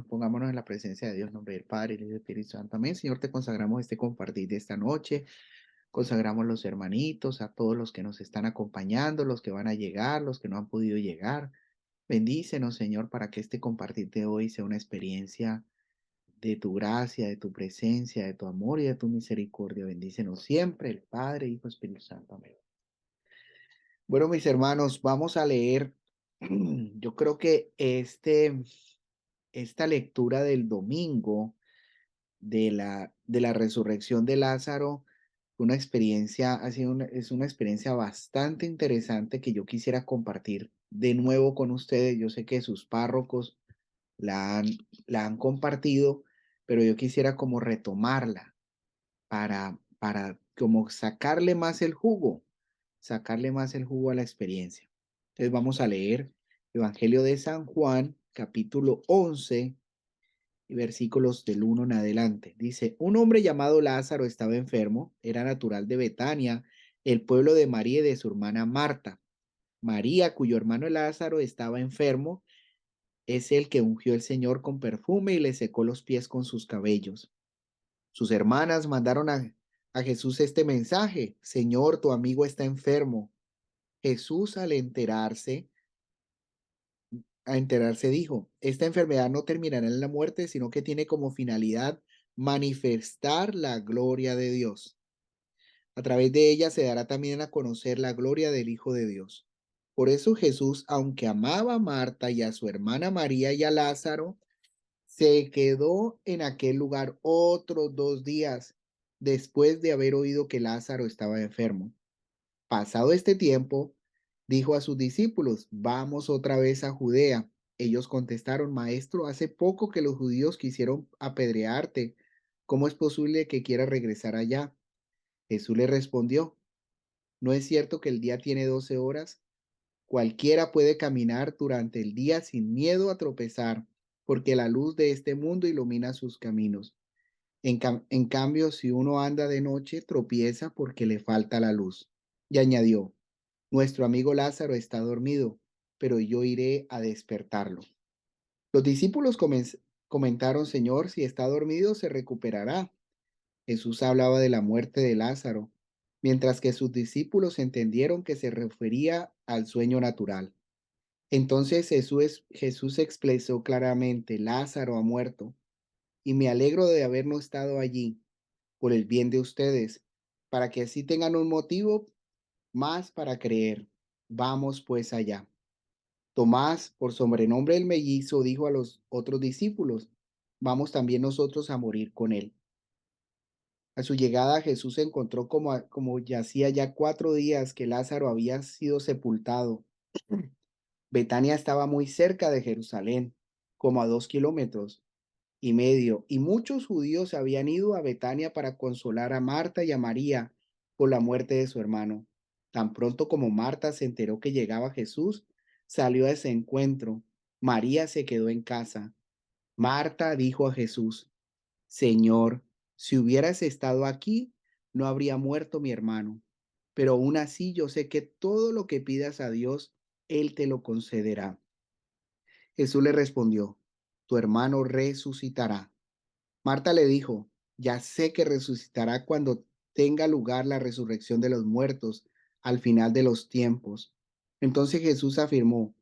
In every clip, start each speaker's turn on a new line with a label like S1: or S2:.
S1: Pongámonos en la presencia de Dios, en nombre del Padre, y del Espíritu Santo. Amén. Señor, te consagramos este compartir de esta noche. Consagramos los hermanitos, a todos los que nos están acompañando, los que van a llegar, los que no han podido llegar. Bendícenos, Señor, para que este compartir de hoy sea una experiencia de tu gracia, de tu presencia, de tu amor y de tu misericordia. Bendícenos siempre, el Padre, Hijo, Espíritu Santo. Amén. Bueno, mis hermanos, vamos a leer. Yo creo que esta lectura del domingo de la resurrección de Lázaro fue una experiencia, es una experiencia bastante interesante que yo quisiera compartir de nuevo con ustedes. Yo sé que sus párrocos la han, la han compartido, pero yo quisiera como retomarla para como sacarle más el jugo a la experiencia. Entonces vamos a leer Evangelio de San Juan, capítulo 11 y versículos del 1 en adelante. Dice, un hombre llamado Lázaro estaba enfermo, era natural de Betania, el pueblo de María y de su hermana Marta. María, cuyo hermano Lázaro estaba enfermo, es el que ungió el Señor con perfume y le secó los pies con sus cabellos. Sus hermanas mandaron a Jesús este mensaje: Señor, tu amigo está enfermo. Jesús, al enterarse dijo, esta enfermedad no terminará en la muerte, sino que tiene como finalidad manifestar la gloria de Dios. A través de ella se dará también a conocer la gloria del Hijo de Dios. Por eso Jesús, aunque amaba a Marta y a su hermana María y a Lázaro, se quedó en aquel lugar otros 2 días después de haber oído que Lázaro estaba enfermo. Pasado este tiempo, dijo a sus discípulos, vamos otra vez a Judea. Ellos contestaron, Maestro, hace poco que los judíos quisieron apedrearte. ¿Cómo es posible que quieras regresar allá? Jesús le respondió, ¿no es cierto que el día tiene 12 horas? Cualquiera puede caminar durante el día sin miedo a tropezar, porque la luz de este mundo ilumina sus caminos. En cambio, si uno anda de noche, tropieza porque le falta la luz. Y añadió, nuestro amigo Lázaro está dormido, pero yo iré a despertarlo. Los discípulos comentaron, Señor, si está dormido, se recuperará. Jesús hablaba de la muerte de Lázaro, mientras que sus discípulos entendieron que se refería al sueño natural. Entonces Jesús expresó claramente, Lázaro ha muerto, y me alegro de haber no estado allí por el bien de ustedes, para que así tengan un motivo más para creer. Vamos pues allá. Tomás, por sobrenombre el mellizo, dijo a los otros discípulos, vamos también nosotros a morir con él. A su llegada Jesús se encontró como yacía ya 4 días que Lázaro había sido sepultado. Betania estaba muy cerca de Jerusalén, como a 2,5 kilómetros, y muchos judíos habían ido a Betania para consolar a Marta y a María por la muerte de su hermano. Tan pronto como Marta se enteró que llegaba Jesús, salió a ese encuentro. María se quedó en casa. Marta dijo a Jesús, Señor, si hubieras estado aquí, no habría muerto mi hermano. Pero aún así yo sé que todo lo que pidas a Dios, Él te lo concederá. Jesús le respondió, tu hermano resucitará. Marta le dijo, ya sé que resucitará cuando tenga lugar la resurrección de los muertos al final de los tiempos. Entonces Jesús afirmó,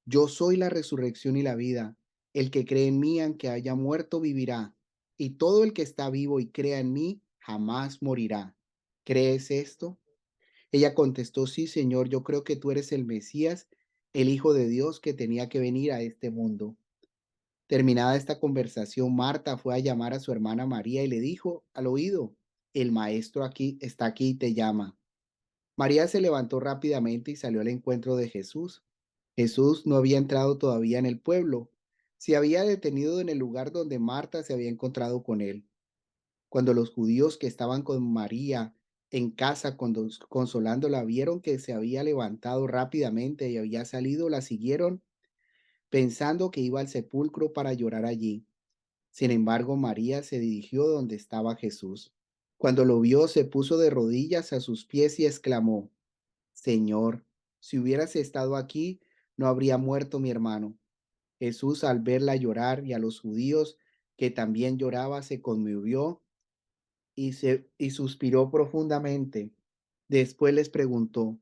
S1: yo soy la resurrección y la vida. El que cree en mí, aunque haya muerto, vivirá. Y todo el que está vivo y crea en mí, jamás morirá. ¿Crees esto? Ella contestó, sí, Señor, yo creo que tú eres el Mesías, el Hijo de Dios que tenía que venir a este mundo. Terminada esta conversación, Marta fue a llamar a su hermana María y le dijo al oído, el maestro aquí y te llama. María se levantó rápidamente y salió al encuentro de Jesús. Jesús no había entrado todavía en el pueblo. Se había detenido en el lugar donde Marta se había encontrado con él. Cuando los judíos que estaban con María en casa consolándola vieron que se había levantado rápidamente y había salido, la siguieron pensando que iba al sepulcro para llorar allí. Sin embargo, María se dirigió donde estaba Jesús. Cuando lo vio, se puso de rodillas a sus pies y exclamó, Señor, si hubieras estado aquí, no habría muerto mi hermano. Jesús, al verla llorar y a los judíos que también lloraba, se conmovió y suspiró profundamente. Después les preguntó,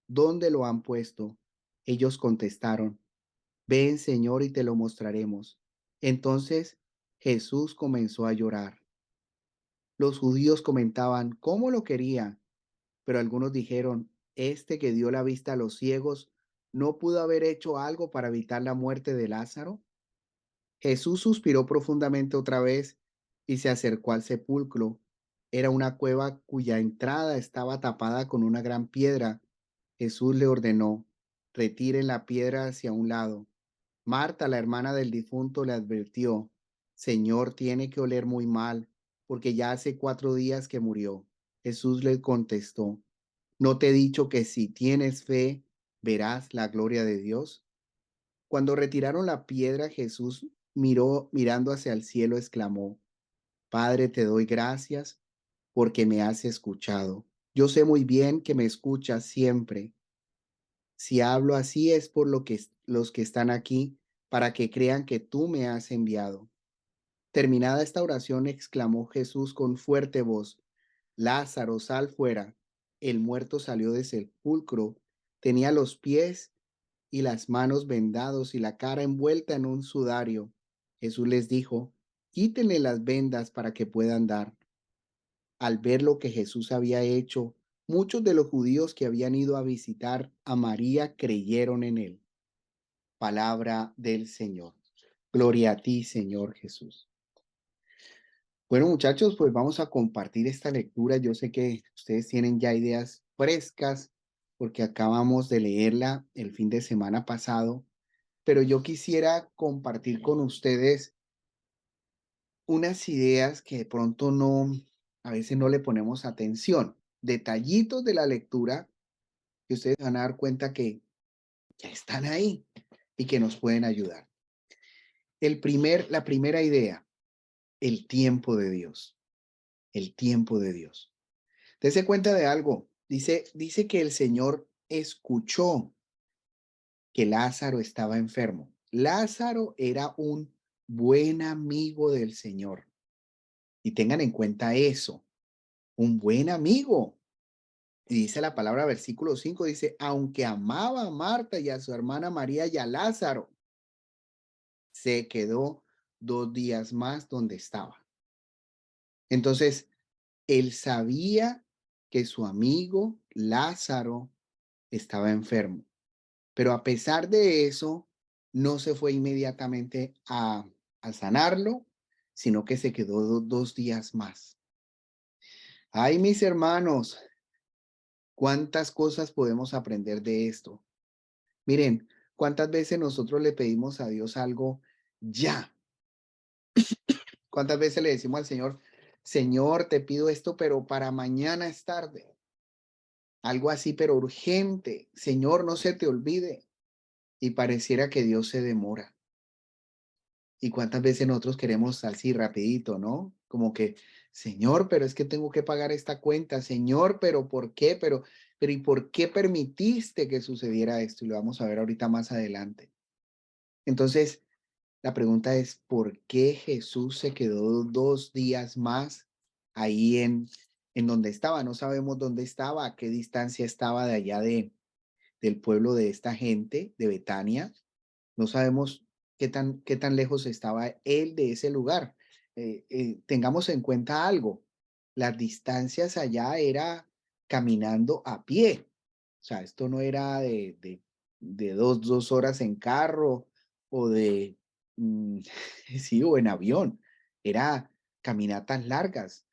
S1: ¿dónde lo han puesto? Ellos contestaron, ven, Señor, y te lo mostraremos. Entonces Jesús comenzó a llorar. Los judíos comentaban cómo lo quería, pero algunos dijeron, este que dio la vista a los ciegos, ¿no pudo haber hecho algo para evitar la muerte de Lázaro? Jesús suspiró profundamente otra vez y se acercó al sepulcro. Era una cueva cuya entrada estaba tapada con una gran piedra. Jesús le ordenó, retiren la piedra hacia un lado. Marta, la hermana del difunto, le advirtió, Señor, tiene que oler muy mal, porque ya hace 4 días que murió. Jesús le contestó, ¿no te he dicho que si tienes fe, verás la gloria de Dios? Cuando retiraron la piedra, Jesús mirando hacia el cielo, exclamó, Padre, te doy gracias porque me has escuchado. Yo sé muy bien que me escuchas siempre. Si hablo así es por los que están aquí, para que crean que tú me has enviado. Terminada esta oración, exclamó Jesús con fuerte voz, Lázaro, sal fuera. El muerto salió del sepulcro, tenía los pies y las manos vendados y la cara envuelta en un sudario. Jesús les dijo, quítenle las vendas para que pueda andar. Al ver lo que Jesús había hecho, muchos de los judíos que habían ido a visitar a María creyeron en él. Palabra del Señor. Gloria a ti, Señor Jesús. Bueno, muchachos, pues vamos a compartir esta lectura. Yo sé que ustedes tienen ya ideas frescas porque acabamos de leerla el fin de semana pasado, pero yo quisiera compartir con ustedes unas ideas que de pronto a veces no le ponemos atención. Detallitos de la lectura que ustedes van a dar cuenta que ya están ahí y que nos pueden ayudar. La primera idea, el tiempo de Dios, el tiempo de Dios. Dese cuenta de algo. Dice que el Señor escuchó que Lázaro estaba enfermo. Lázaro era un buen amigo del Señor. Y tengan en cuenta eso, un buen amigo. Y dice la palabra, versículo 5 dice, aunque amaba a Marta y a su hermana María y a Lázaro, se quedó 2 días más donde estaba. Entonces, él sabía que su amigo Lázaro estaba enfermo, pero a pesar de eso, no se fue inmediatamente a sanarlo, sino que se quedó 2 días más. Ay, mis hermanos, ¿cuántas cosas podemos aprender de esto? Miren, ¿cuántas veces nosotros le pedimos a Dios algo ya? ¿Cuántas veces le decimos al Señor, Señor, te pido esto, pero para mañana es tarde? Algo así, pero urgente. Señor, no se te olvide. Y pareciera que Dios se demora. ¿Y cuántas veces nosotros queremos así rapidito, no? Como que, Señor, pero es que tengo que pagar esta cuenta. Señor, pero ¿por qué? Pero ¿y por qué permitiste que sucediera esto? Y lo vamos a ver ahorita más adelante. Entonces, la pregunta es, ¿por qué Jesús se quedó 2 días más ahí en donde estaba? No sabemos dónde estaba, a qué distancia estaba de allá del pueblo de esta gente, de Betania. No sabemos qué tan lejos estaba él de ese lugar. Tengamos en cuenta algo, las distancias allá era caminando a pie. O sea, esto no era de 2 horas en carro o sí, o en avión. Era caminatas largas.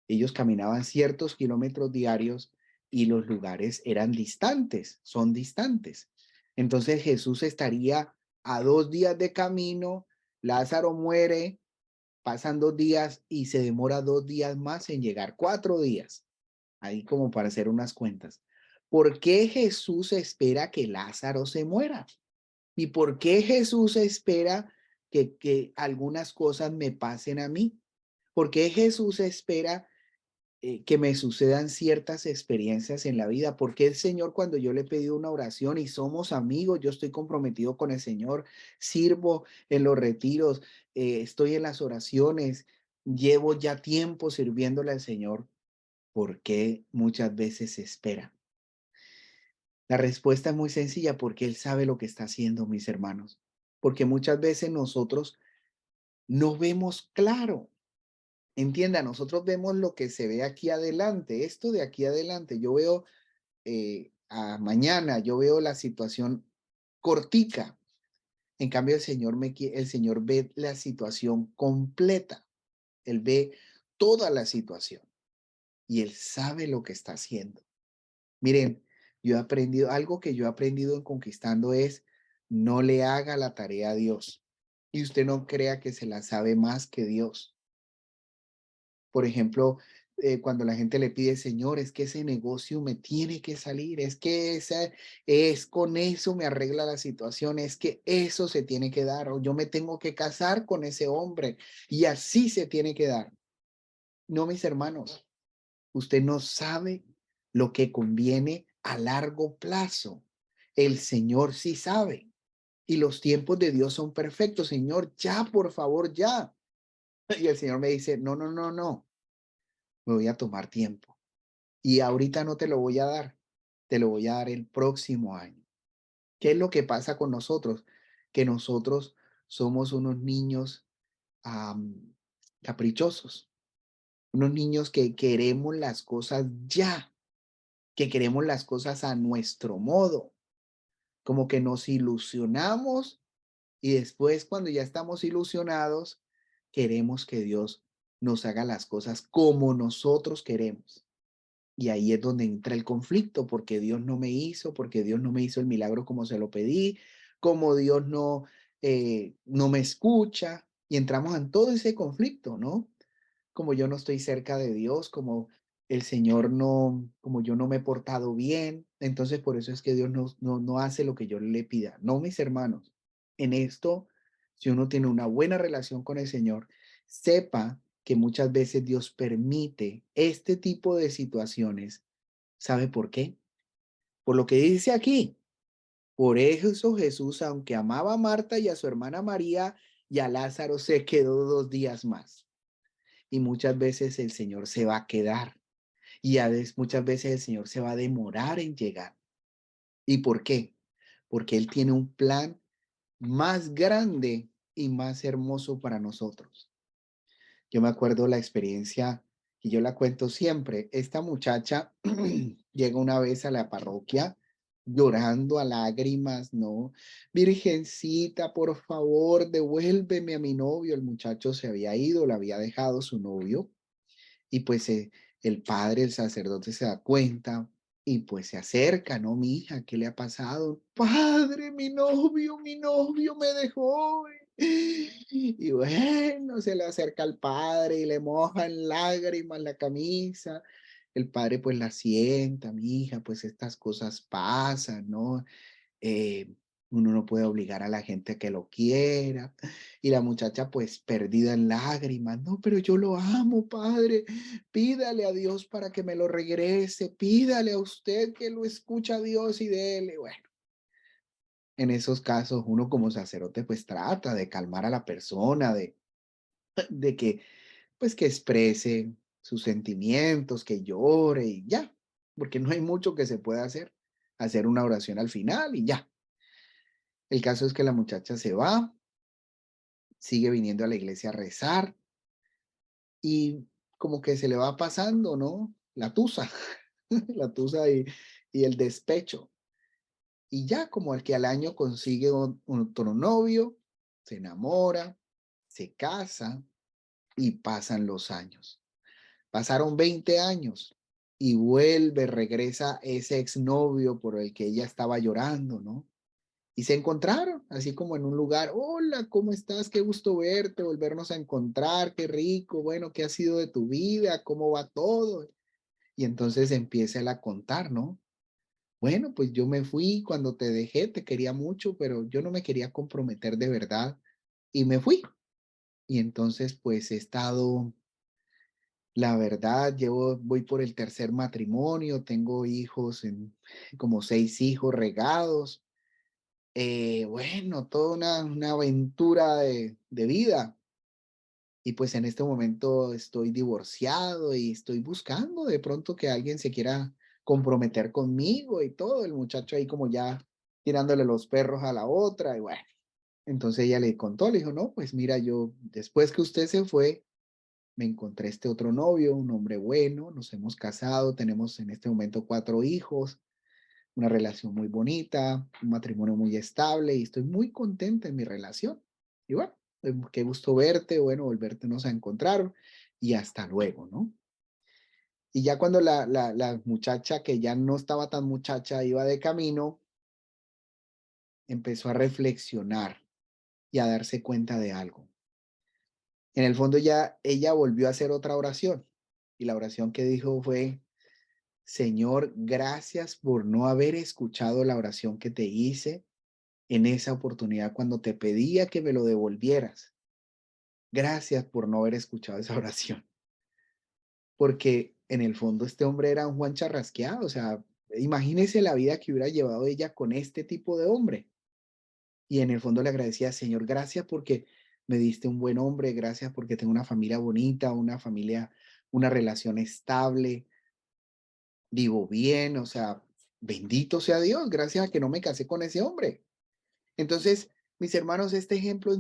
S1: Ellos caminaban ciertos kilómetros diarios y los lugares eran distantes, son distantes. Entonces Jesús estaría a 2 días de camino, Lázaro muere, pasan 2 días y se demora 2 días más en llegar, 4 días, ahí como para hacer unas cuentas. ¿Por qué Jesús espera que Lázaro se muera? ¿Y por qué Jesús espera que algunas cosas me pasen a mí? ¿Por qué Jesús espera que me sucedan ciertas experiencias en la vida, porque el Señor, cuando yo le he pedido una oración y somos amigos, yo estoy comprometido con el Señor, sirvo en los retiros, estoy en las oraciones, llevo ya tiempo sirviéndole al Señor, ¿por qué muchas veces se espera? La respuesta es muy sencilla, porque Él sabe lo que está haciendo, mis hermanos, porque muchas veces nosotros no vemos claro. Entienda, nosotros vemos lo que se ve aquí adelante, esto de aquí adelante. Yo veo a mañana, yo veo la situación cortica. En cambio, el Señor ve la situación completa. Él ve toda la situación y Él sabe lo que está haciendo. Miren, yo he aprendido, algo que yo he aprendido en Conquistando es, no le haga la tarea a Dios y usted no crea que se la sabe más que Dios. Por ejemplo, cuando la gente le pide, Señor, es que ese negocio me tiene que salir, es que es con eso me arregla la situación, es que eso se tiene que dar, o yo me tengo que casar con ese hombre y así se tiene que dar. No, mis hermanos, usted no sabe lo que conviene a largo plazo. El Señor sí sabe y los tiempos de Dios son perfectos. Señor, ya, por favor, ya. Y el Señor me dice, no, no, no, no, me voy a tomar tiempo. Y ahorita no te lo voy a dar, te lo voy a dar el próximo año. ¿Qué es lo que pasa con nosotros? Que nosotros somos unos niños caprichosos, unos niños que queremos las cosas ya, que queremos las cosas a nuestro modo, como que nos ilusionamos y después cuando ya estamos ilusionados, queremos que Dios nos haga las cosas como nosotros queremos. Y ahí es donde entra el conflicto, porque Dios no me hizo el milagro como se lo pedí, como Dios no me escucha, y entramos en todo ese conflicto, ¿no? Como yo no estoy cerca de Dios, como el Señor no, como yo no me he portado bien, entonces por eso es que Dios no hace lo que yo le pida. No, mis hermanos, en esto, si uno tiene una buena relación con el Señor, sepa que muchas veces Dios permite este tipo de situaciones. ¿Sabe por qué? Por lo que dice aquí. Por eso Jesús, aunque amaba a Marta y a su hermana María y a Lázaro, se quedó 2 días más. Y muchas veces el Señor se va a quedar. Y muchas veces el Señor se va a demorar en llegar. ¿Y por qué? Porque Él tiene un plan más grande y más hermoso para nosotros. Yo me acuerdo la experiencia y yo la cuento siempre. Esta muchacha llega una vez a la parroquia llorando a lágrimas, ¿no? Virgencita, por favor, devuélveme a mi novio. El muchacho se había ido, le había dejado su novio y pues el padre, el sacerdote se da cuenta y pues se acerca, ¿no? Mi hija, ¿qué le ha pasado? Padre, mi novio me dejó. Y bueno, se le acerca al padre y le moja en lágrimas la camisa. El padre pues la sienta, mi hija, pues estas cosas pasan, ¿no? eh, Uno no puede obligar a la gente a que lo quiera. Y la muchacha pues perdida en lágrimas, no, pero yo lo amo, padre, pídale a Dios para que me lo regrese, pídale a usted que lo escucha a Dios y dele. Bueno, en esos casos uno como sacerdote pues trata de calmar a la persona, de que pues que exprese sus sentimientos, que llore y ya, porque no hay mucho que se pueda hacer una oración al final y ya. El caso es que la muchacha se va, sigue viniendo a la iglesia a rezar y como que se le va pasando, ¿no? La tusa, la tusa y el despecho. Y ya como el que al año consigue otro novio, se enamora, se casa y pasan los años. Pasaron 20 años y vuelve, regresa ese exnovio por el que ella estaba llorando, ¿no? Y se encontraron, así como en un lugar, hola, ¿cómo estás? Qué gusto verte, volvernos a encontrar, qué rico, bueno, ¿qué ha sido de tu vida? ¿Cómo va todo? Y entonces empieza él a contar, ¿no? Bueno, pues yo me fui cuando te dejé, te quería mucho, pero yo no me quería comprometer de verdad y me fui. Y entonces pues he estado La verdad, voy por el tercer matrimonio, tengo hijos, como 6 hijos regados. Bueno, toda una aventura de vida. Y pues en este momento estoy divorciado y estoy buscando de pronto que alguien se quiera comprometer conmigo y todo. El muchacho ahí como ya tirándole los perros a la otra y bueno. Entonces ella le contó, le dijo, no, pues mira, yo después que usted se fue, me encontré este otro novio, un hombre bueno, nos hemos casado, tenemos en este momento 4 hijos, una relación muy bonita, un matrimonio muy estable y estoy muy contenta en mi relación. Y bueno, qué gusto verte, bueno, volvernos a encontrar y hasta luego, ¿no? Y ya cuando la muchacha, que ya no estaba tan muchacha, iba de camino, empezó a reflexionar y a darse cuenta de algo. En el fondo ya ella volvió a hacer otra oración y la oración que dijo fue, Señor, gracias por no haber escuchado la oración que te hice en esa oportunidad cuando te pedía que me lo devolvieras. Gracias por no haber escuchado esa oración, porque en el fondo este hombre era un Juan charrasqueado, o sea, imagínese la vida que hubiera llevado ella con este tipo de hombre. Y en el fondo le agradecía, Señor, gracias porque me diste un buen hombre, gracias porque tengo una familia bonita, una familia, una relación estable, vivo bien, o sea, bendito sea Dios, gracias a que no me casé con ese hombre. Entonces, mis hermanos, este ejemplo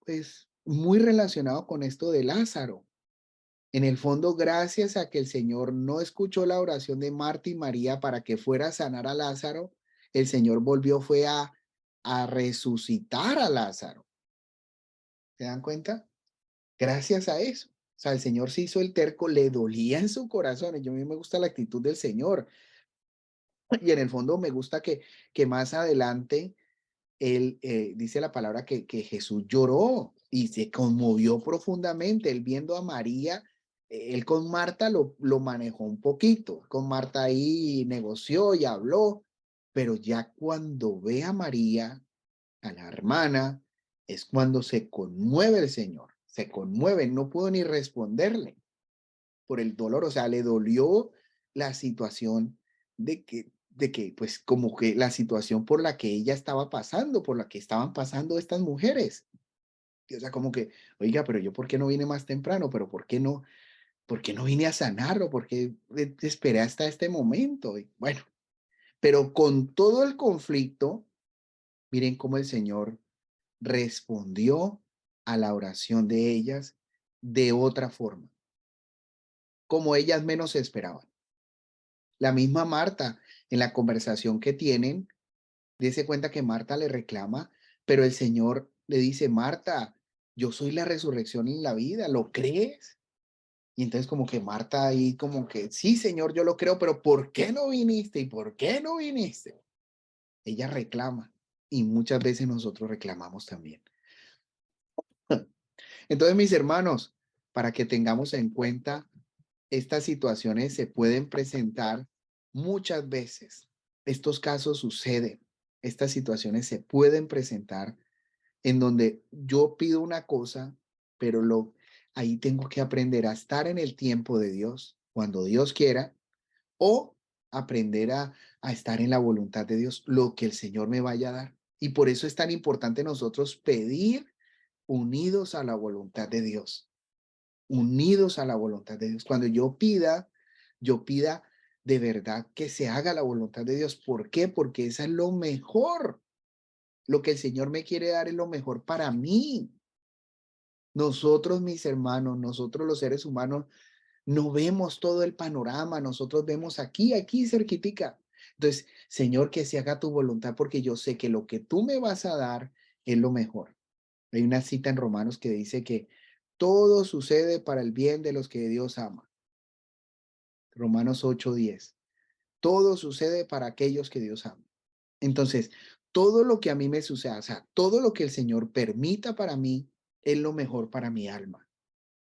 S1: es muy relacionado con esto de Lázaro. En el fondo, gracias a que el Señor no escuchó la oración de Marta y María para que fuera a sanar a Lázaro, el Señor volvió fue a resucitar a Lázaro. ¿Se dan cuenta? Gracias a eso. O sea, el Señor se hizo el terco, le dolía en su corazón. Y yo a mí me gusta la actitud del Señor. Y en el fondo me gusta que más adelante él dice la palabra que Jesús lloró y se conmovió profundamente. Él viendo a María, él con Marta lo manejó un poquito. Con Marta ahí negoció y habló, pero ya cuando ve a María, a la hermana, es cuando se conmueve el Señor. Se conmueve, no pudo ni responderle por el dolor, o sea, le dolió la situación de que, pues, como que la situación por la que ella estaba pasando, por la que estaban pasando estas mujeres. Y, o sea, como que, oiga, pero yo, ¿por qué no vine más temprano? Pero ¿por qué no vine a sanarlo? ¿Por qué esperé hasta este momento? Y bueno, pero con todo el conflicto, miren cómo el Señor respondió a la oración de ellas de otra forma, como ellas menos esperaban. La misma Marta, en la conversación que tienen, dice cuenta que Marta le reclama, pero el Señor le dice, Marta, yo soy la resurrección y la vida, ¿lo crees? Y entonces como que Marta ahí como que, sí, Señor, yo lo creo, pero ¿por qué no viniste? ¿Y por qué no viniste? Ella reclama y muchas veces nosotros reclamamos también. Entonces, mis hermanos, para que tengamos en cuenta, estas situaciones se pueden presentar muchas veces. Estos casos suceden. Estas situaciones se pueden presentar en donde yo pido una cosa, pero ahí tengo que aprender a estar en el tiempo de Dios, cuando Dios quiera, o aprender a estar en la voluntad de Dios, lo que el Señor me vaya a dar. Y por eso es tan importante nosotros pedir unidos a la voluntad de Dios, unidos a la voluntad de Dios. Cuando yo pida de verdad que se haga la voluntad de Dios. ¿Por qué? Porque esa es lo mejor. Lo que el Señor me quiere dar es lo mejor para mí. Nosotros, mis hermanos, nosotros los seres humanos, no vemos todo el panorama, nosotros vemos aquí cerquitica. Entonces, Señor, que se haga tu voluntad porque yo sé que lo que tú me vas a dar es lo mejor. Hay una cita en Romanos que dice que todo sucede para el bien de los que Dios ama. Romanos 8:10. Todo sucede para aquellos que Dios ama. Entonces, todo lo que a mí me suceda, o sea, todo lo que el Señor permita para mí es lo mejor para mi alma.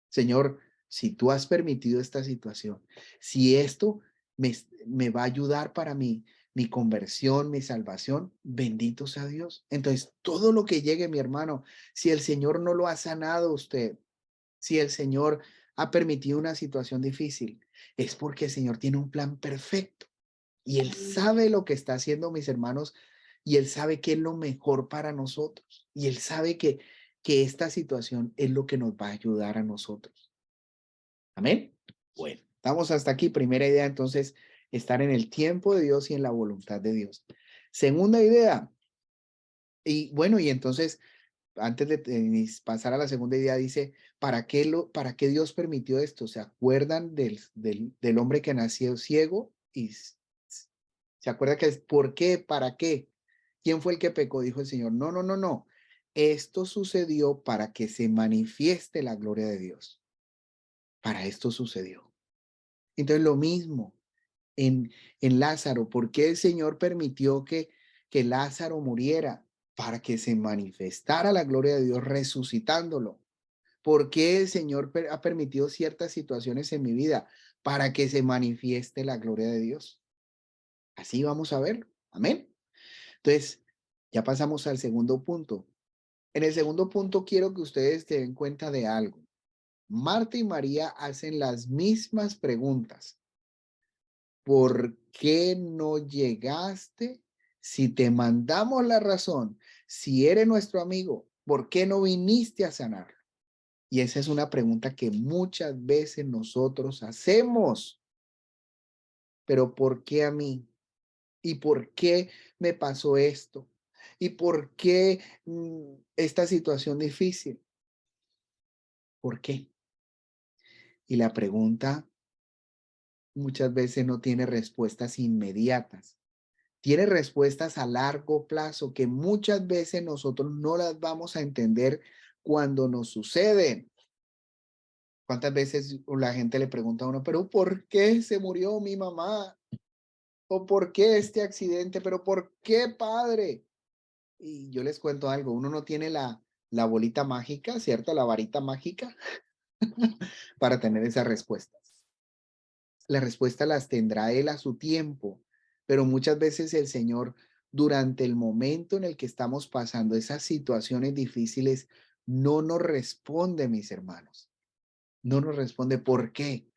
S1: Señor, si tú has permitido esta situación, si esto me va a ayudar para mi conversión, mi salvación, bendito sea Dios. Entonces, todo lo que llegue, mi hermano, si el Señor no lo ha sanado a usted, si el Señor ha permitido una situación difícil, es porque el Señor tiene un plan perfecto y Él sabe lo que está haciendo, mis hermanos, y Él sabe que es lo mejor para nosotros y Él sabe que esta situación es lo que nos va a ayudar a nosotros. Amén. Bueno, estamos hasta aquí. Primera idea, entonces, estar en el tiempo de Dios y en la voluntad de Dios. Segunda idea, y bueno, y entonces, antes de pasar a la segunda idea, dice, para qué Dios permitió esto? ¿Se acuerdan del hombre que nació ciego? ¿Se acuerda que es por qué? ¿Para qué? ¿Quién fue el que pecó? Dijo el Señor. No, no, no, no. Esto sucedió para que se manifieste la gloria de Dios. Para esto sucedió. Entonces, lo mismo en, en Lázaro. ¿Por qué el Señor permitió que Lázaro muriera? Para que se manifestara la gloria de Dios resucitándolo. ¿Por qué el Señor ha permitido ciertas situaciones en mi vida? Para que se manifieste la gloria de Dios. Así vamos a ver. Amén. Entonces, ya pasamos al segundo punto. En el segundo punto quiero que ustedes se den cuenta de algo. Marta y María hacen las mismas preguntas. ¿Por qué no llegaste? Si te mandamos la razón, si eres nuestro amigo, ¿por qué no viniste a sanar? Y esa es una pregunta que muchas veces nosotros hacemos. Pero ¿por qué a mí? ¿Y por qué me pasó esto? ¿Y por qué esta situación difícil? ¿Por qué? Y la pregunta muchas veces no tiene respuestas inmediatas. Tiene respuestas a largo plazo que muchas veces nosotros no las vamos a entender cuando nos suceden. ¿Cuántas veces la gente le pregunta a uno, pero ¿por qué se murió mi mamá? ¿O por qué este accidente? ¿Pero por qué, padre? Y yo les cuento algo, uno no tiene la bolita mágica, ¿cierto? La varita mágica para tener esas respuestas. La respuesta las tendrá él a su tiempo, pero muchas veces el Señor, durante el momento en el que estamos pasando esas situaciones difíciles, no nos responde, mis hermanos. No nos responde. ¿Por qué?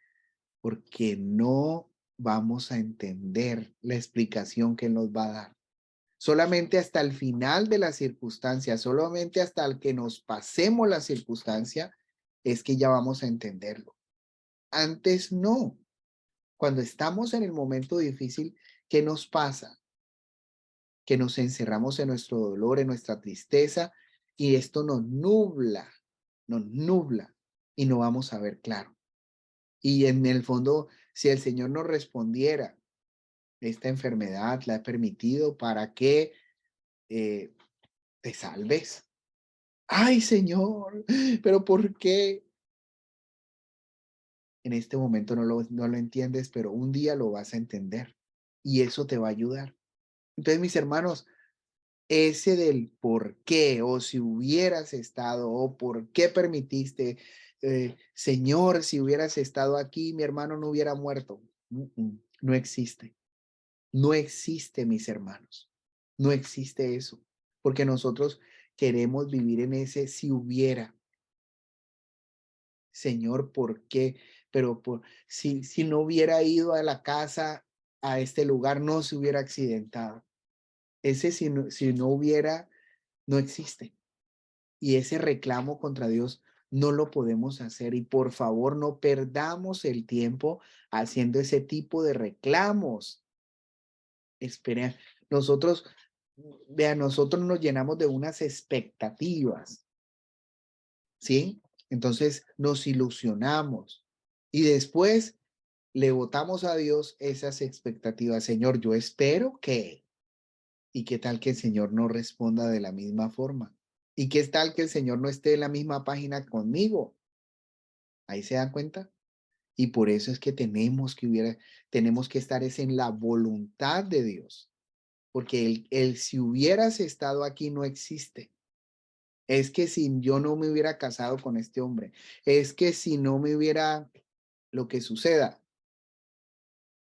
S1: Porque no vamos a entender la explicación que Él nos va a dar. Solamente hasta el final de la circunstancia, solamente hasta el que nos pasemos la circunstancia, es que ya vamos a entenderlo. Antes no. Cuando estamos en el momento difícil, ¿qué nos pasa? Que nos encerramos en nuestro dolor, en nuestra tristeza, y esto nos nubla y no vamos a ver claro. Y en el fondo, si el Señor nos respondiera, esta enfermedad la he permitido para que eh, te salves. Ay, Señor, pero ¿por qué? En este momento no lo entiendes, pero un día lo vas a entender y eso te va a ayudar. Entonces, mis hermanos, ese del por qué, o si hubieras estado, o por qué permitiste, Señor, si hubieras estado aquí, mi hermano no hubiera muerto. No existe. No existe, mis hermanos. No existe eso, porque nosotros queremos vivir en ese si hubiera. Señor, ¿por qué? Pero si no hubiera ido a la casa, a este lugar, no se hubiera accidentado. Ese si no hubiera, no existe. Y ese reclamo contra Dios no lo podemos hacer. Y por favor, no perdamos el tiempo haciendo ese tipo de reclamos. Espera, nosotros, vean, nosotros nos llenamos de unas expectativas, ¿sí? Entonces nos ilusionamos y después le votamos a Dios esas expectativas. Señor, yo espero que, ¿y qué tal que el Señor no responda de la misma forma? ¿Y qué tal que el Señor no esté en la misma página conmigo? Ahí se dan cuenta. Y por eso es que tenemos que estar es en la voluntad de Dios, porque el si hubieras estado aquí no existe. Es que si yo no me hubiera casado con este hombre, es que si no me hubiera lo que suceda,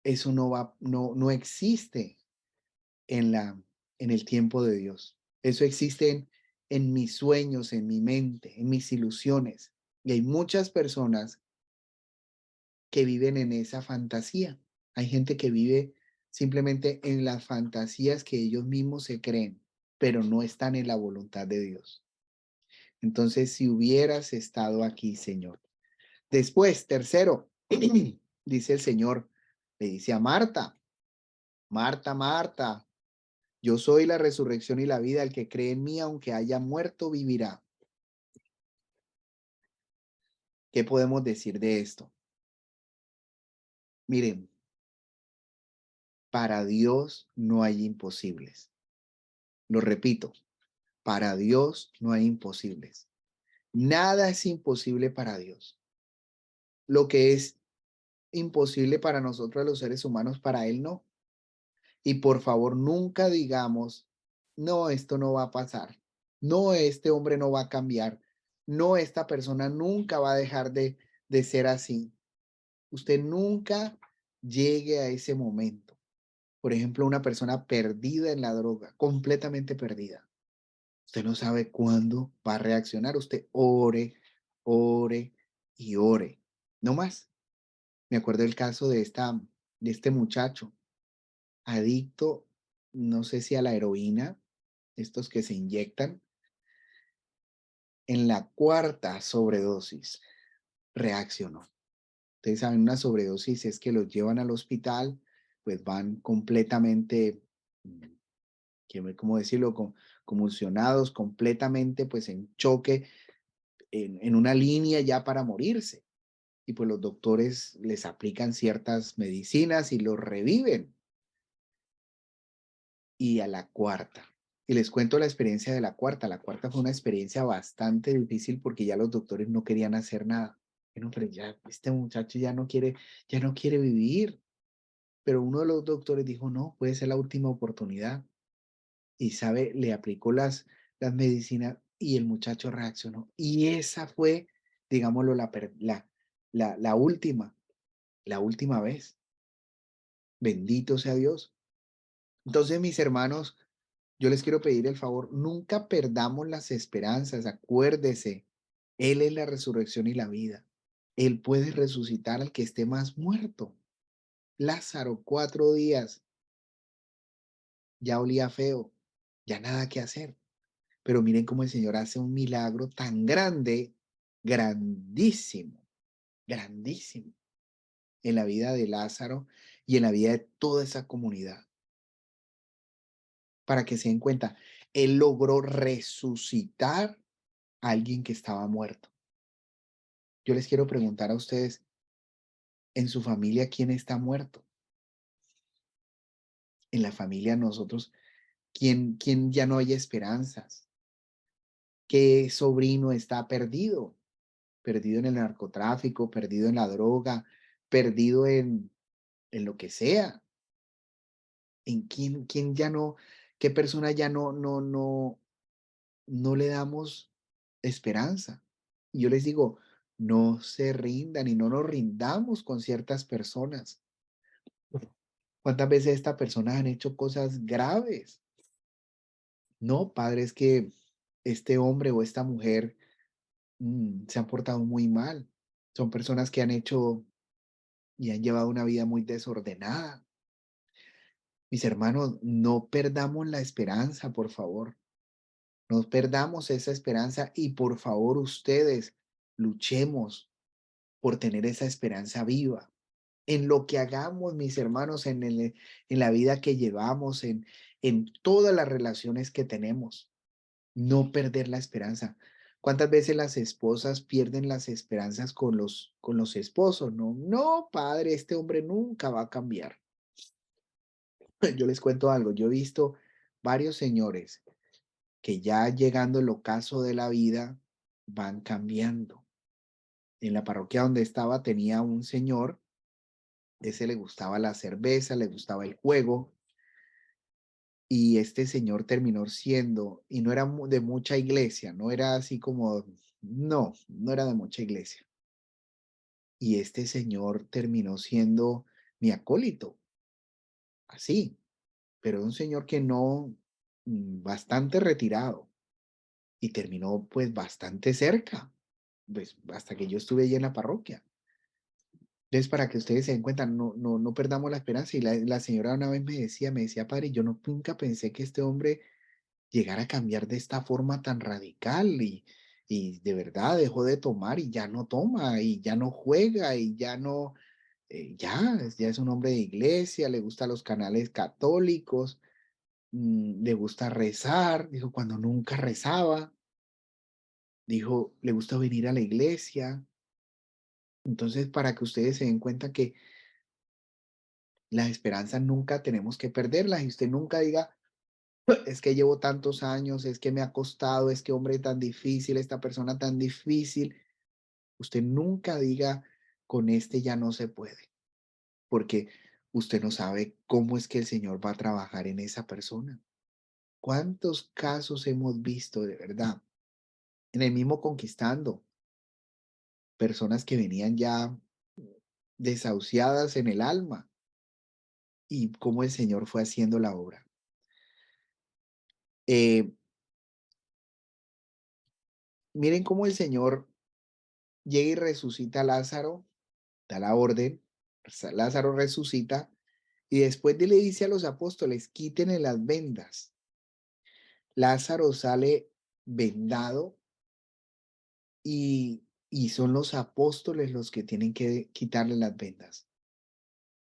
S1: eso no existe en en el tiempo de Dios. Eso existe en mis sueños, en mi mente, en mis ilusiones. Y hay muchas personas que viven en esa fantasía. Hay gente que vive simplemente en las fantasías que ellos mismos se creen, pero no están en la voluntad de Dios. Entonces, si hubieras estado aquí, Señor. Después, tercero, dice el Señor, le dice a Marta, Marta, Marta, yo soy la resurrección y la vida, el que cree en mí, aunque haya muerto, vivirá. ¿Qué podemos decir de esto? Miren, para Dios no hay imposibles. Lo repito, para Dios no hay imposibles. Nada es imposible para Dios. Lo que es imposible para nosotros los seres humanos, para Él no. Y por favor, nunca digamos, no, esto no va a pasar. No, este hombre no va a cambiar. No, esta persona nunca va a dejar de ser así. Usted nunca llegue a ese momento. Por ejemplo, una persona perdida en la droga, completamente perdida. Usted no sabe cuándo va a reaccionar. Usted ore, ore y ore. No más. Me acuerdo del caso de este muchacho adicto, no sé si a la heroína, estos que se inyectan. En la cuarta sobredosis reaccionó. Ustedes saben, una sobredosis es que los llevan al hospital, pues van completamente, ¿cómo decirlo? Convulsionados, completamente pues en choque, en una línea ya para morirse. Y pues los doctores les aplican ciertas medicinas y los reviven. Y a la cuarta. Y les cuento la experiencia de la cuarta. La cuarta fue una experiencia bastante difícil porque ya los doctores no querían hacer nada. Bueno, pero ya este muchacho ya no quiere vivir. Pero uno de los doctores dijo, no, puede ser la última oportunidad. Y sabe, le aplicó las medicinas y el muchacho reaccionó. Y esa fue, digámoslo, la última vez. Bendito sea Dios. Entonces, mis hermanos, yo les quiero pedir el favor, nunca perdamos las esperanzas, acuérdese, Él es la resurrección y la vida. Él puede resucitar al que esté más muerto. Lázaro, 4 días, ya olía feo, ya nada que hacer. Pero miren cómo el Señor hace un milagro tan grande, grandísimo, grandísimo, en la vida de Lázaro y en la vida de toda esa comunidad. Para que se den cuenta, Él logró resucitar a alguien que estaba muerto. Yo les quiero preguntar a ustedes, en su familia, ¿quién está muerto? En la familia nosotros, ¿quién ya no hay esperanzas? ¿Qué sobrino está perdido? Perdido en el narcotráfico, perdido en la droga, perdido en lo que sea. ¿En quién ya no, qué persona ya no le damos esperanza? Y yo les digo, no se rindan y no nos rindamos con ciertas personas. ¿Cuántas veces estas personas han hecho cosas graves? No, padre, es que este hombre o esta mujer se han portado muy mal. Son personas que han hecho y han llevado una vida muy desordenada. Mis hermanos, no perdamos la esperanza, por favor. No perdamos esa esperanza y por favor ustedes luchemos por tener esa esperanza viva. En lo que hagamos, mis hermanos, en la vida que llevamos, en todas las relaciones que tenemos. No perder la esperanza. ¿Cuántas veces las esposas pierden las esperanzas con los esposos? No, no, padre, este hombre nunca va a cambiar. Yo les cuento algo. Yo he visto varios señores que ya llegando el ocaso de la vida van cambiando. En la parroquia donde estaba tenía un señor, ese le gustaba la cerveza, le gustaba el juego, y este señor terminó siendo, y no era de mucha iglesia, no era así como, no, no era de mucha iglesia. Y este señor terminó siendo mi acólito, así, pero un señor que no, bastante retirado, y terminó pues bastante cerca, pues hasta que yo estuve allí en la parroquia. Entonces, para que ustedes se den cuenta, no perdamos la esperanza. Y la señora una vez me decía: "Padre, yo nunca pensé que este hombre llegara a cambiar de esta forma tan radical, y de verdad dejó de tomar y ya no toma, y ya no juega, y ya no, ya es un hombre de iglesia, le gustan los canales católicos, le gusta rezar", dijo, cuando nunca rezaba, dijo, le gusta venir a la iglesia. Entonces, para que ustedes se den cuenta que la esperanza nunca tenemos que perderla, y usted nunca diga: "Es que llevo tantos años, es que me ha costado, es que hombre tan difícil, esta persona tan difícil". Usted nunca diga: "Con este ya no se puede", porque usted no sabe cómo es que el Señor va a trabajar en esa persona. ¿Cuántos casos hemos visto de verdad? En el mismo Conquistando, personas que venían ya desahuciadas en el alma, y cómo el Señor fue haciendo la obra. Eh, Miren cómo el Señor llega y resucita a Lázaro, da la orden, Lázaro resucita, y después le dice a los apóstoles: "Quítenle las vendas". Lázaro sale vendado, y son los apóstoles los que tienen que quitarle las vendas.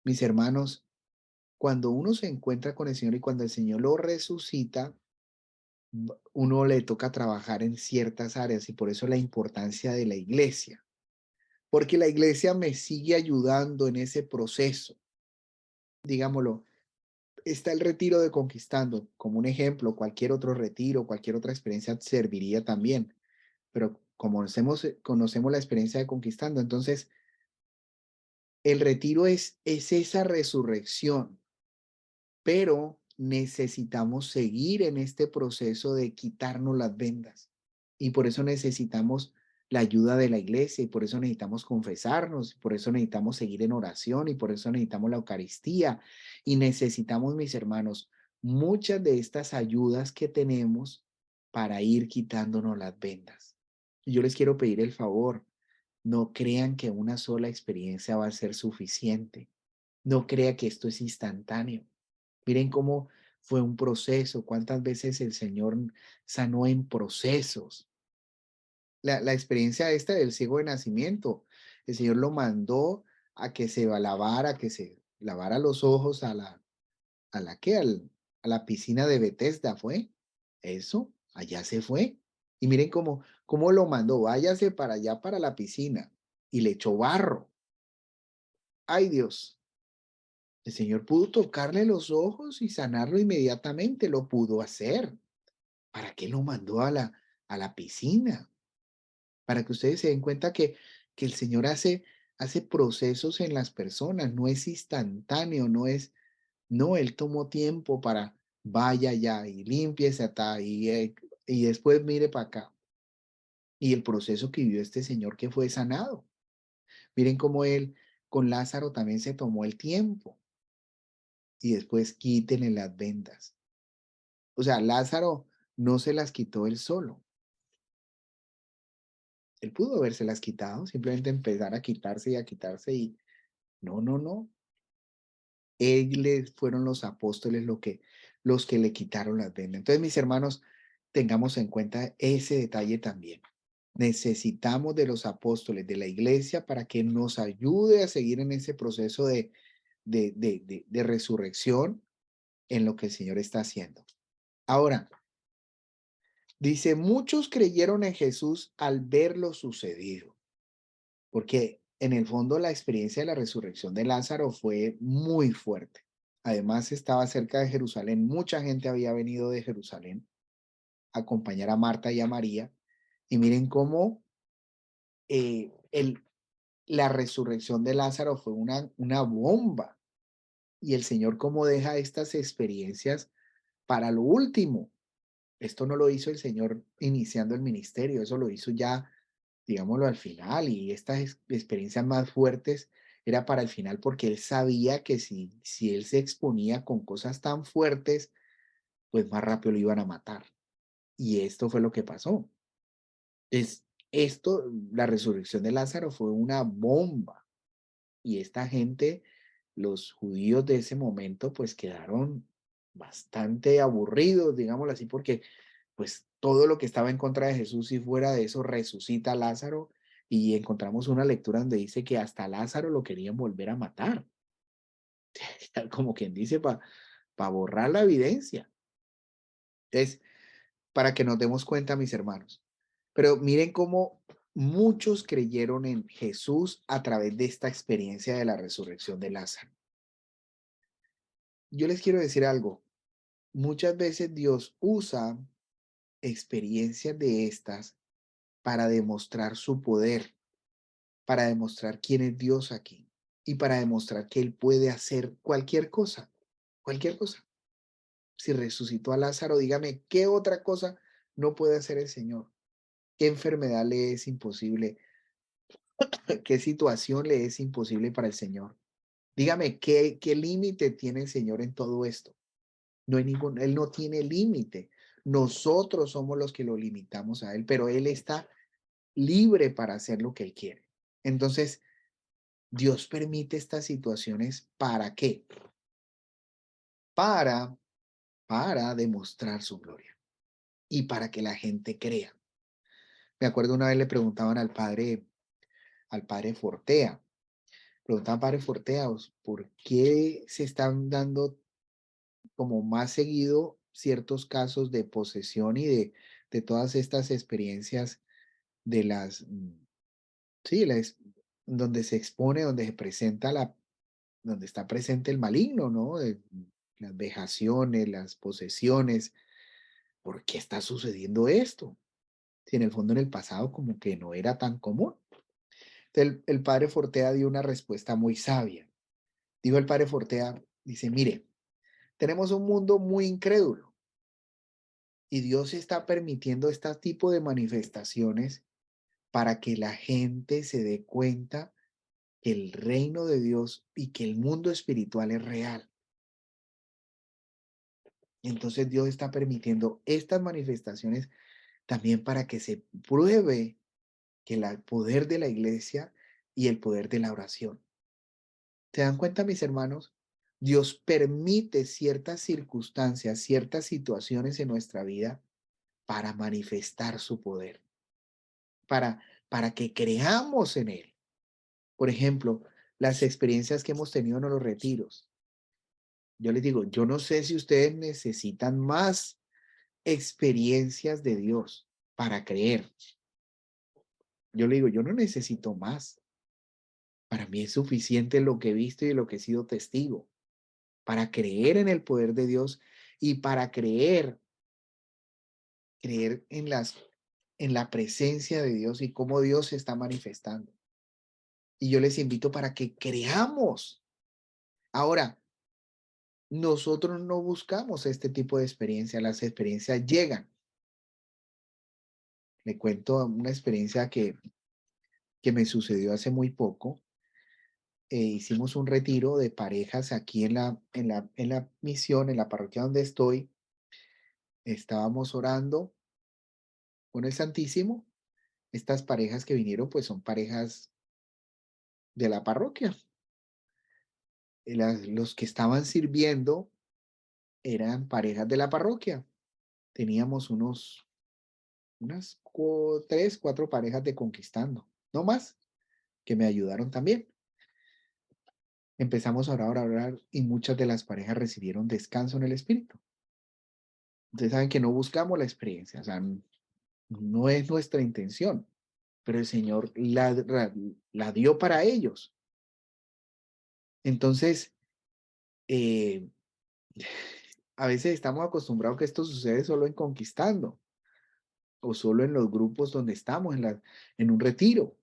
S1: Mis hermanos, cuando uno se encuentra con el Señor y cuando el Señor lo resucita, uno le toca trabajar en ciertas áreas, y por eso la importancia de la iglesia, porque la iglesia me sigue ayudando en ese proceso. Digámoslo, está el retiro de Conquistando como un ejemplo, cualquier otro retiro, cualquier otra experiencia serviría también, pero como conocemos la experiencia de Conquistando, entonces el retiro es esa resurrección, pero necesitamos seguir en este proceso de quitarnos las vendas. Y por eso necesitamos la ayuda de la iglesia, y por eso necesitamos confesarnos, y por eso necesitamos seguir en oración, y por eso necesitamos la Eucaristía, y necesitamos, mis hermanos, muchas de estas ayudas que tenemos para ir quitándonos las vendas. Y yo les quiero pedir el favor: no crean que una sola experiencia va a ser suficiente. No crea que esto es instantáneo. Miren cómo fue un proceso, cuántas veces el Señor sanó en procesos. La experiencia esta del ciego de nacimiento, el Señor lo mandó a que se lavara, que se lavara los ojos a la piscina de Bethesda, ¿fue? Eso, allá se fue. Y miren cómo lo mandó: váyase para allá, para la piscina, y le echó barro. Ay, Dios. El Señor pudo tocarle los ojos y sanarlo inmediatamente, lo pudo hacer. ¿Para qué lo mandó a la piscina? Para que ustedes se den cuenta que el Señor hace procesos en las personas, no es instantáneo, no, Él tomó tiempo para: vaya ya y límpiese acá, y después mire para acá. Y el proceso que vivió este señor, que fue sanado. Miren cómo Él con Lázaro también se tomó el tiempo, y después quítenle las vendas. O sea, Lázaro no se las quitó él solo. Él pudo habérselas quitado, simplemente empezar a quitarse y a quitarse, y no. Fueron los apóstoles los que le quitaron las vendas. Entonces, mis hermanos, tengamos en cuenta ese detalle también. Necesitamos de los apóstoles, de la iglesia, para que nos ayude a seguir en ese proceso de resurrección en lo que el Señor está haciendo. Ahora, dice: muchos creyeron en Jesús al ver lo sucedido, porque en el fondo la experiencia de la resurrección de Lázaro fue muy fuerte. Además, estaba cerca de Jerusalén, mucha gente había venido de Jerusalén a acompañar a Marta y a María, y miren cómo la resurrección de Lázaro fue una bomba, y el Señor cómo deja estas experiencias para lo último. Esto no lo hizo el Señor iniciando el ministerio, eso lo hizo ya, digámoslo, al final, y estas experiencias más fuertes era para el final, porque él sabía que si él se exponía con cosas tan fuertes, pues más rápido lo iban a matar. Y esto fue lo que pasó. Es la resurrección de Lázaro fue una bomba. Y esta gente, los judíos de ese momento, pues quedaron bastante aburridos, digámoslo así, porque pues todo lo que estaba en contra de Jesús y fuera de eso resucita a Lázaro y encontramos una lectura donde dice que hasta Lázaro lo querían volver a matar, como quien dice, para borrar la evidencia. Es para que nos demos cuenta, mis hermanos. Pero miren cómo muchos creyeron en Jesús a través de esta experiencia de la resurrección de Lázaro. Yo les quiero decir algo. Muchas veces Dios usa experiencias de estas para demostrar su poder, para demostrar quién es Dios aquí y para demostrar que Él puede hacer cualquier cosa, cualquier cosa. Si resucitó a Lázaro, dígame, ¿qué otra cosa no puede hacer el Señor? ¿Qué enfermedad le es imposible? ¿Qué situación le es imposible para el Señor? Dígame, ¿qué límite tiene el Señor en todo esto? No hay ningún, Él no tiene límite. Nosotros somos los que lo limitamos a Él, pero Él está libre para hacer lo que Él quiere. Entonces, Dios permite estas situaciones ¿para qué? Para, para demostrar su gloria y para que la gente crea. Me acuerdo una vez le preguntaban al padre Fortea, preguntaban padre Fortea, ¿por qué se están dando como más seguido ciertos casos de posesión y de todas estas experiencias de sí, donde se expone, donde se presenta donde está presente el maligno, ¿no? Las vejaciones, las posesiones. ¿Por qué está sucediendo esto? Si en el fondo en el pasado como que no era tan común. Entonces, el padre Fortea dio una respuesta muy sabia. Dijo el padre Fortea, dice, mire, tenemos un mundo muy incrédulo y Dios está permitiendo este tipo de manifestaciones para que la gente se dé cuenta que el reino de Dios y que el mundo espiritual es real. Entonces Dios está permitiendo estas manifestaciones también para que se pruebe que el poder de la iglesia y el poder de la oración. ¿Se dan cuenta, mis hermanos? Dios permite ciertas circunstancias, ciertas situaciones en nuestra vida para manifestar su poder, para, para que creamos en Él. Por ejemplo, las experiencias que hemos tenido en los retiros. Yo les digo, yo no sé si ustedes necesitan más experiencias de Dios para creer. Yo le digo, yo no necesito más. Para mí es suficiente lo que he visto y de lo que he sido testigo para creer en el poder de Dios y para creer en la presencia de Dios y cómo Dios se está manifestando. Y yo les invito para que creamos. Ahora, nosotros no buscamos este tipo de experiencia, las experiencias llegan. Le cuento una experiencia que me sucedió hace muy poco. Hicimos un retiro de parejas aquí en la misión, en la parroquia donde estoy. Estábamos orando con el Santísimo. Estas parejas que vinieron, pues son parejas de la parroquia. Los que estaban sirviendo eran parejas de la parroquia. Teníamos unas tres, cuatro parejas de conquistando, no más, que me ayudaron también. Empezamos a orar, a orar y muchas de las parejas recibieron descanso en el espíritu. Ustedes saben que no buscamos la experiencia, o sea, no es nuestra intención, pero el Señor la dio para ellos. Entonces, eh, a veces estamos acostumbrados que esto sucede solo en conquistando o solo en los grupos donde estamos, en un retiro.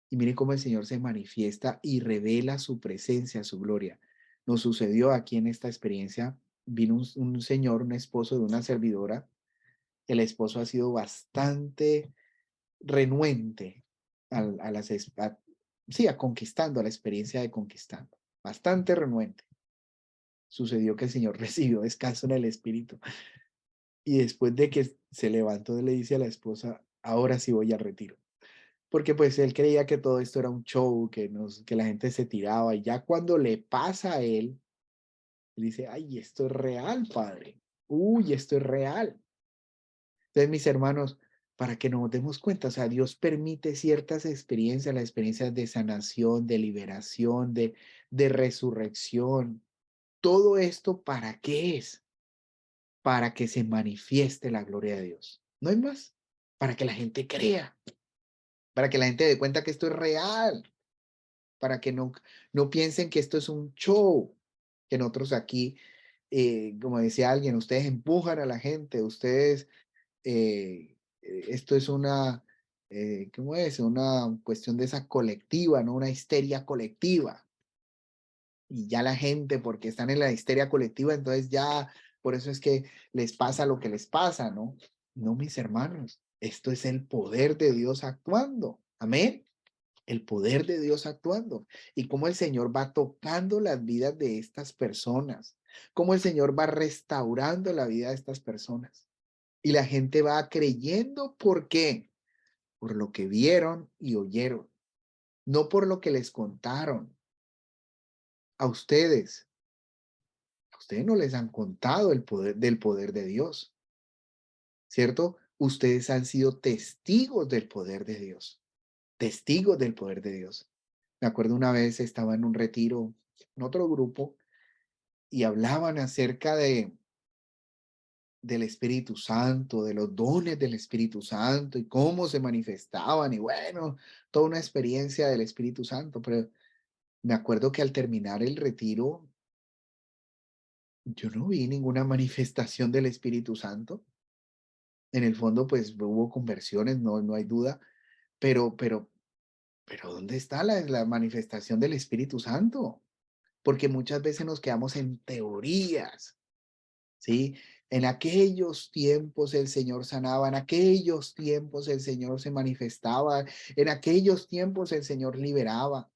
S1: Y miren cómo el Señor se manifiesta y revela su presencia, su gloria. Nos sucedió aquí en esta experiencia, vino un señor, un esposo de una servidora. El esposo ha sido bastante renuente a las, sí, a conquistando, a la experiencia de conquistando. Bastante renuente. Sucedió que el Señor recibió descanso en el espíritu. Y después de que se levantó, le dice a la esposa, ahora sí voy al retiro. porque pues él creía que todo esto era un show, que la gente se tiraba, y ya cuando le pasa a él dice, ay, esto es real, padre. Uy, esto es real. Entonces, mis hermanos, para que nos demos cuenta, o sea, Dios permite ciertas experiencias, las experiencias de sanación, de liberación, de resurrección. Todo esto, ¿para qué es? Para que se manifieste la gloria de Dios. No hay más. Para que la gente crea, para que la gente dé cuenta que esto es real, para que no piensen que esto es un show, que nosotros aquí, como decía alguien, ustedes empujan a la gente, ustedes, esto es una, ¿cómo es? Una cuestión de esa colectiva, ¿no? Una histeria colectiva. Y ya la gente, porque están en la histeria colectiva, entonces ya, por eso es que les pasa lo que les pasa, ¿no? No, mis hermanos, esto es el poder de Dios actuando. Amén. El poder de Dios actuando y cómo el Señor va tocando las vidas de estas personas, cómo el Señor va restaurando la vida de estas personas. Y la gente va creyendo, ¿por qué? Por lo que vieron y oyeron, no por lo que les contaron. A ustedes no les han contado el poder del poder de Dios, ¿cierto? Ustedes han sido testigos del poder de Dios, testigos del poder de Dios. Me acuerdo una vez estaba en un retiro en otro grupo y hablaban acerca del Espíritu Santo, de los dones del Espíritu Santo y cómo se manifestaban y bueno, toda una experiencia del Espíritu Santo, pero me acuerdo que al terminar el retiro, yo no vi ninguna manifestación del Espíritu Santo. En el fondo, pues hubo conversiones, no hay duda, pero, pero, pero ¿dónde está la manifestación del Espíritu Santo? Porque muchas veces nos quedamos en teorías. ¿Sí? En aquellos tiempos el Señor sanaba, en aquellos tiempos el Señor se manifestaba, en aquellos tiempos el Señor liberaba.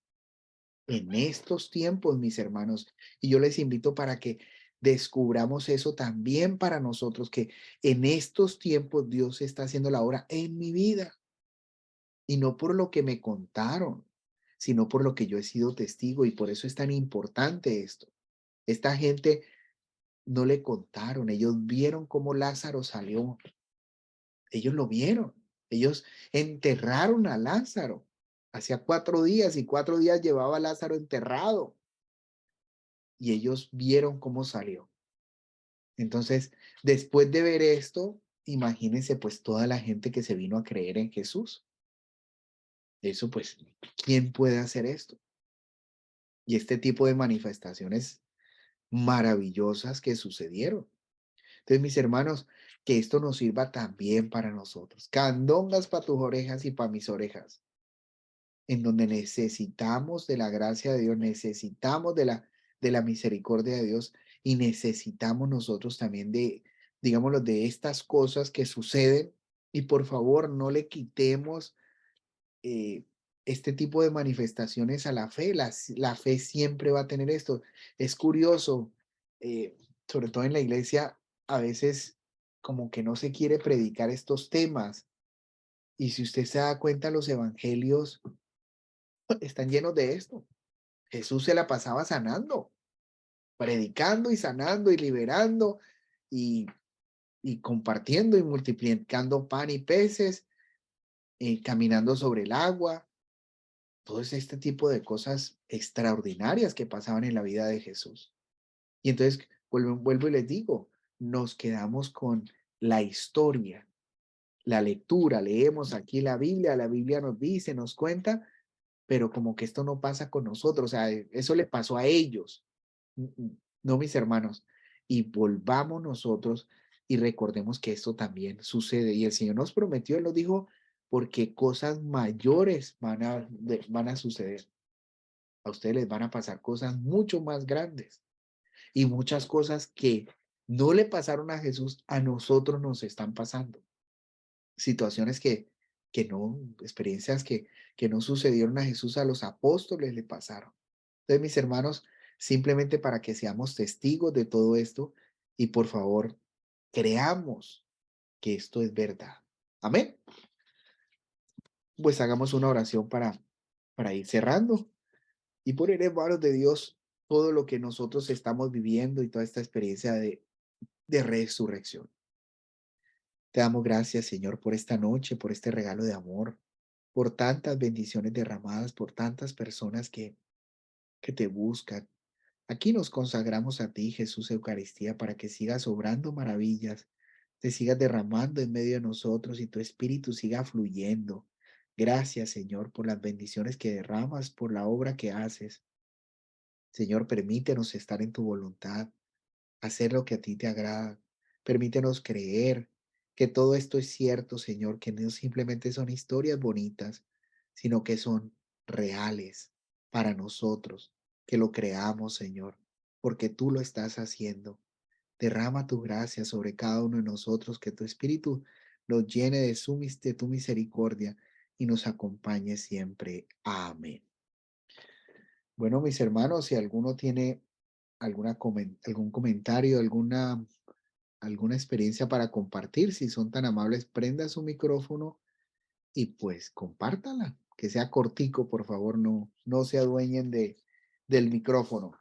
S1: En estos tiempos, mis hermanos, y yo les invito para que descubramos eso también para nosotros, que en estos tiempos Dios está haciendo la obra en mi vida y no por lo que me contaron, sino por lo que yo he sido testigo y por eso es tan importante esto. Esta gente no le contaron, ellos vieron cómo Lázaro salió, ellos lo vieron, ellos enterraron a Lázaro. Hacía 4 días y 4 días llevaba a Lázaro enterrado y ellos vieron cómo salió. Entonces, después de ver esto, imagínense pues toda la gente que se vino a creer en Jesús. Eso pues, ¿quién puede hacer esto? Y este tipo de manifestaciones maravillosas que sucedieron. Entonces, mis hermanos, que esto nos sirva también para nosotros. Candongas para tus orejas y para mis orejas, en donde necesitamos de la gracia de Dios, necesitamos de la misericordia de Dios y necesitamos nosotros también de, digámoslo, de estas cosas que suceden. Y por favor, no le quitemos eh, este tipo de manifestaciones a la fe. La fe siempre va a tener esto. Es curioso, sobre todo en la iglesia, a veces como que no se quiere predicar estos temas. Y si usted se da cuenta, los evangelios están llenos de esto. Jesús se la pasaba sanando, predicando y sanando y liberando y, y compartiendo y multiplicando pan y peces, caminando sobre el agua. Todo este tipo de cosas extraordinarias que pasaban en la vida de Jesús. Y entonces vuelvo y les digo, nos quedamos con la historia, la lectura, leemos aquí la Biblia nos dice, nos cuenta, pero como que esto no pasa con nosotros, o sea, eso le pasó a ellos, no mis hermanos. Y volvamos nosotros y recordemos que esto también sucede. Y el Señor nos prometió, Él nos dijo, porque cosas mayores van a suceder. A ustedes les van a pasar cosas mucho más grandes y muchas cosas que no le pasaron a Jesús, a nosotros nos están pasando. Situaciones que no, experiencias que no sucedieron a Jesús, a los apóstoles le pasaron. Entonces, mis hermanos, simplemente para que seamos testigos de todo esto y por favor, creamos que esto es verdad. Amén. pues hagamos una oración para ir cerrando y poner en manos de Dios todo lo que nosotros estamos viviendo y toda esta experiencia de resurrección. Te damos gracias, Señor, por esta noche, por este regalo de amor, por tantas bendiciones derramadas, por tantas personas que te buscan. Aquí nos consagramos a ti, Jesús Eucaristía, para que sigas obrando maravillas, te sigas derramando en medio de nosotros y tu espíritu siga fluyendo. Gracias, Señor, por las bendiciones que derramas, por la obra que haces. Señor, permítenos estar en tu voluntad, hacer lo que a ti te agrada. Permítenos creer que todo esto es cierto, Señor, que no simplemente son historias bonitas, sino que son reales para nosotros, que lo creamos, Señor, porque tú lo estás haciendo. Derrama tu gracia sobre cada uno de nosotros, que tu Espíritu nos llene de tu misericordia y nos acompañe siempre. Amén. Bueno, mis hermanos, si alguno tiene algún comentario, alguna experiencia para compartir, si son tan amables, prenda su micrófono y pues compártala, que sea cortico, por favor, no se adueñen del micrófono.